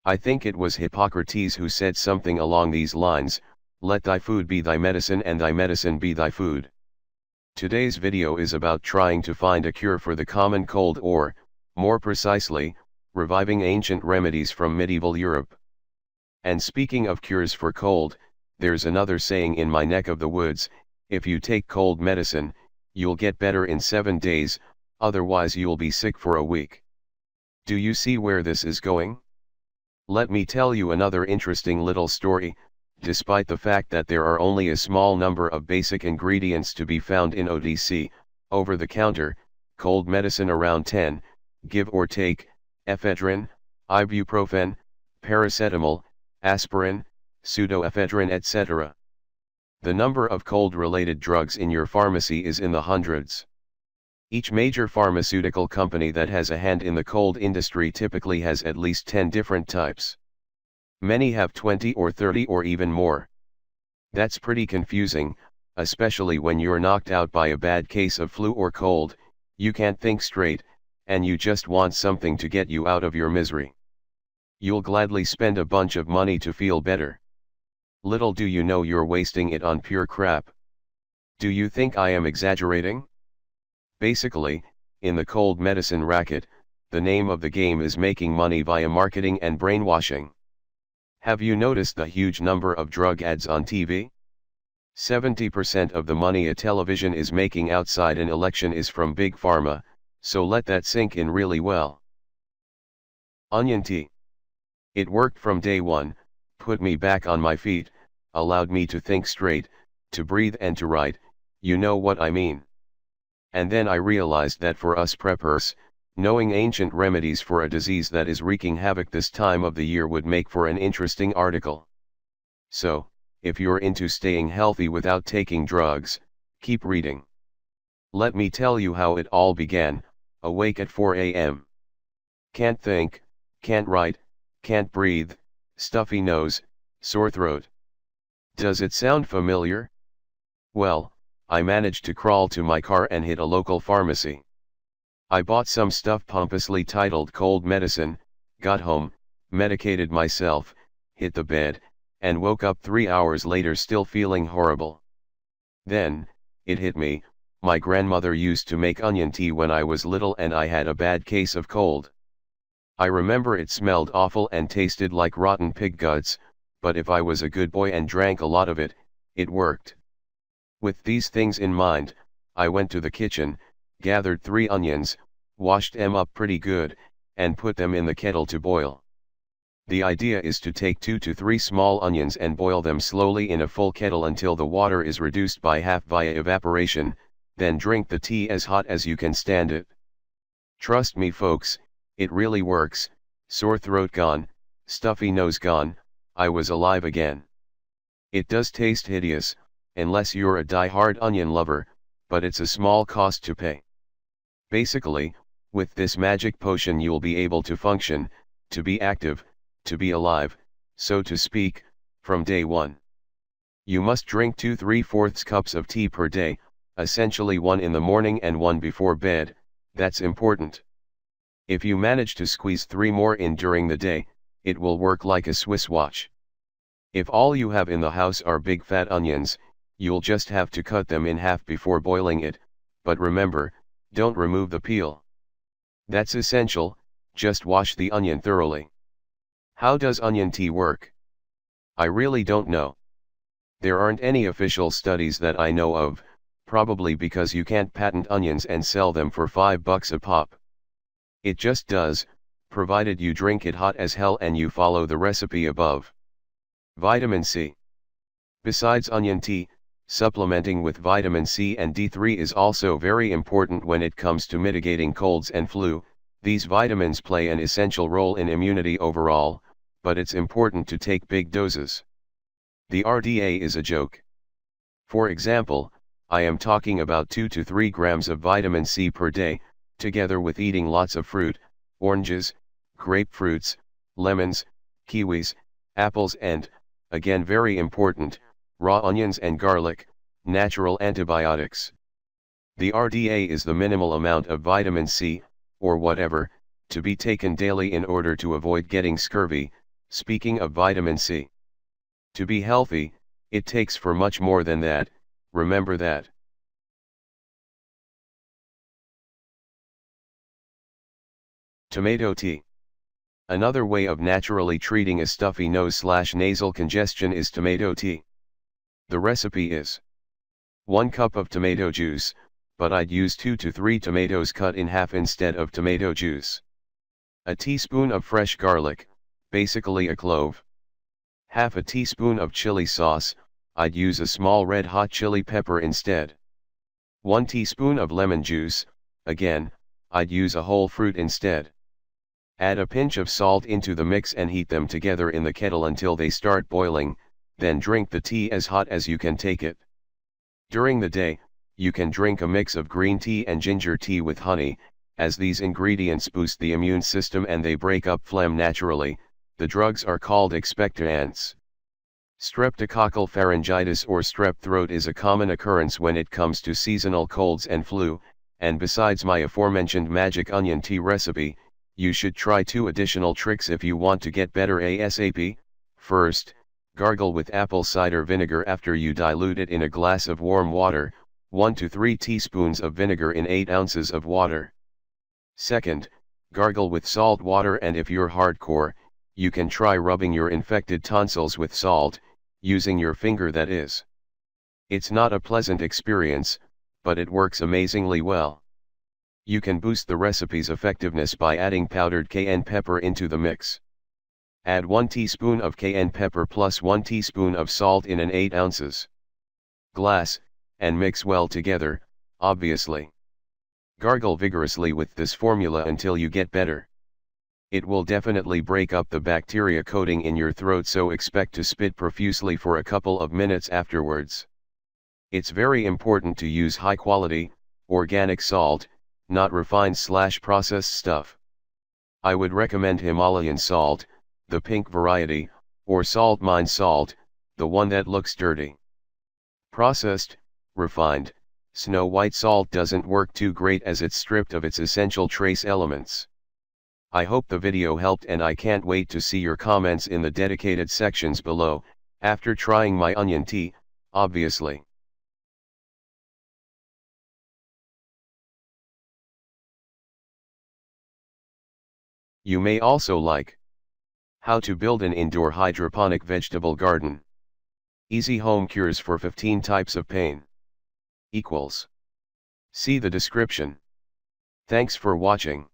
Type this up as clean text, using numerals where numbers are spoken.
I think it was Hippocrates who said something along these lines, "Let thy food be thy medicine and thy medicine be thy food." Today's video is about trying to find a cure for the common cold or, more precisely, reviving ancient remedies from medieval Europe. And speaking of cures for cold, there's another saying in my neck of the woods: if you take cold medicine, you'll get better in 7 days, otherwise you'll be sick for a week. Do you see where this is going? Let me tell you another interesting little story. Despite the fact that there are only a small number of basic ingredients to be found in OTC, over-the-counter, cold medicine around 10, give or take, ephedrine, ibuprofen, paracetamol, aspirin, pseudoephedrine etc. The number of cold-related drugs in your pharmacy is in the hundreds. Each major pharmaceutical company that has a hand in the cold industry typically has at least 10 different types. Many have 20 or 30 or even more. That's pretty confusing, especially when you're knocked out by a bad case of flu or cold, you can't think straight, and you just want something to get you out of your misery. You'll gladly spend a bunch of money to feel better. Little do you know you're wasting it on pure crap. Do you think I am exaggerating? Basically, in the cold medicine racket, the name of the game is making money via marketing and brainwashing. Have you noticed the huge number of drug ads on TV? 70% of the money a television is making outside an election is from Big Pharma, so let that sink in really well. Onion tea. It worked from day one, put me back on my feet, allowed me to think straight, to breathe and to write, you know what I mean. And then I realized that for us preppers, knowing ancient remedies for a disease that is wreaking havoc this time of the year would make for an interesting article. So, if you're into staying healthy without taking drugs, keep reading. Let me tell you how it all began. Awake at 4 a.m. Can't think, can't write, can't breathe, stuffy nose, sore throat. Does it sound familiar? Well, I managed to crawl to my car and hit a local pharmacy. I bought some stuff pompously titled cold medicine, got home, medicated myself, hit the bed, and woke up 3 hours later still feeling horrible. Then, it hit me, my grandmother used to make onion tea when I was little and I had a bad case of cold. I remember it smelled awful and tasted like rotten pig guts, but if I was a good boy and drank a lot of it, it worked. With these things in mind, I went to the kitchen, gathered 3 onions, washed them up pretty good, and put them in the kettle to boil. The idea is to take 2 to 3 small onions and boil them slowly in a full kettle until the water is reduced by half via evaporation, then drink the tea as hot as you can stand it. Trust me folks, it really works. Sore throat gone, stuffy nose gone, I was alive again. It does taste hideous, unless you're a die-hard onion lover, but it's a small cost to pay. Basically, with this magic potion you'll be able to function, to be active, to be alive, so to speak, from day one. You must drink 2 3/4 cups of tea per day, essentially 1 in the morning and 1 before bed. That's important. If you manage to squeeze 3 more in during the day, it will work like a Swiss watch. If all you have in the house are big fat onions, you'll just have to cut them in half before boiling it, but remember, don't remove the peel. That's essential, just wash the onion thoroughly. How does onion tea work? I really don't know. There aren't any official studies that I know of, probably because you can't patent onions and sell them for $5 a pop. It just does, provided you drink it hot as hell and you follow the recipe above. Vitamin C. Besides onion tea, supplementing with vitamin C and D3 is also very important when it comes to mitigating colds and flu. These vitamins play an essential role in immunity overall, but it's important to take big doses. The RDA is a joke. For example, I am talking about 2 to 3 grams of vitamin C per day, together with eating lots of fruit, oranges, grapefruits, lemons, kiwis, apples and, again very important, raw onions and garlic, natural antibiotics. The RDA is the minimal amount of vitamin C, or whatever, to be taken daily in order to avoid getting scurvy, Speaking of vitamin C. To be healthy, it takes for much more than that, remember that. Tomato tea. Another way of naturally treating a stuffy nose/nasal congestion is tomato tea. The recipe is 1 cup of tomato juice, but I'd use 2 to 3 tomatoes cut in half instead of tomato juice. A teaspoon of fresh garlic, basically a clove. Half a teaspoon of chili sauce, I'd use a small red hot chili pepper instead. 1 teaspoon of lemon juice, again, I'd use a whole fruit instead. Add a pinch of salt into the mix and heat them together in the kettle until they start boiling, then drink the tea as hot as you can take it. During the day, you can drink a mix of green tea and ginger tea with honey, as these ingredients boost the immune system and they break up phlegm naturally. The drugs are called expectorants. Streptococcal pharyngitis or strep throat is a common occurrence when it comes to seasonal colds and flu, and besides my aforementioned magic onion tea recipe, you should try 2 additional tricks if you want to get better ASAP. First, gargle with apple cider vinegar after you dilute it in a glass of warm water, 1 to 3 teaspoons of vinegar in 8 ounces of water. Second, gargle with salt water, and if you're hardcore, you can try rubbing your infected tonsils with salt, using your finger that is. It's not a pleasant experience, but it works amazingly well. You can boost the recipe's effectiveness by adding powdered cayenne pepper into the mix. Add 1 teaspoon of cayenne pepper plus 1 teaspoon of salt in an 8 ounces glass, and mix well together, obviously. Gargle vigorously with this formula until you get better. It will definitely break up the bacteria coating in your throat, so expect to spit profusely for a couple of minutes afterwards. It's very important to use high quality, organic salt, not refined/processed stuff. I would recommend Himalayan salt, the pink variety, or salt mine salt, the one that looks dirty. Processed, refined, snow white salt doesn't work too great as it's stripped of its essential trace elements. I hope the video helped, and I can't wait to see your comments in the dedicated sections below, after trying my onion tea, obviously. You may also like how to build an indoor hydroponic vegetable garden. Easy home cures for 15 types of pain. See the description. Thanks for watching.